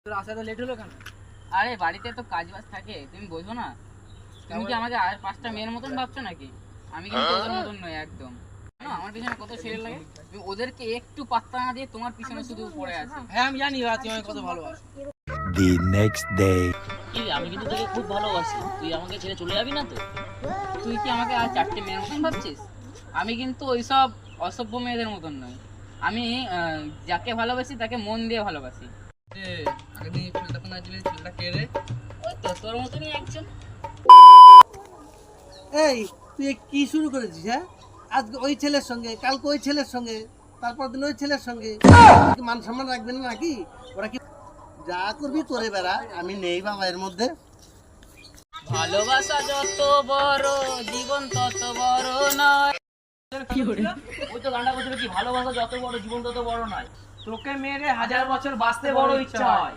তোর আসা তো লেট হলো কেন? আরে বাড়িতে তো কাজ বাজ থাকে, তুমি বোঝো না? তুমি কি আমাকে আর 5টা মেয়ের মতন ভাবছো নাকি? আমি কিন্তু ওদের মতন নই একদম। না, আমার পিছনে কত ছেলে লাগে, তুমি ওদেরকে একটু পাত্তা না দিয়ে তোমার পিছনে শুধু পড়ে আছি। হ্যাঁ আমি জানি তুই আমাকে কত ভালোবাসি। The next day. কি রে, আমি কিন্তু তোকে খুব ভালোবাসি, তুই আমাকে ছেড়ে চলে যাবি না তো? তুই কি আমাকে আর 4টে মেয়ের মতন ভাবছিস? আমি কিন্তু ওইসব অসভ্য মেয়েদের মতন নই। আমি যাকে ভালোবাসি তাকে মন দিয়ে ভালোবাসি। আগের দিন ছেলেটা ফোন আসছিল, ছেলেটা কে রে? ওই তো তোর মতনই একজন। এই তুই এ কি শুরু করেছিস? হ্যাঁ, আজকে ওই ছেলের সঙ্গে, কালকে ওই ছেলের সঙ্গে, তারপর দিন ওই ছেলের সঙ্গে। তুই কি মান সম্মান রাখবি না নাকি? ওরা কি যা করবি করে বেড়া, আমি নেই বাবা এর মধ্যে। ভালোবাসা যত বড়, জীবন তত বড় নয়। ওই তো গানটা বলছিল কি, ভালোবাসা যত বড় জীবন তত বড় নয়। তোকে মেরে 1000 বছর বাঁচতে বড় ইচ্ছা হয়।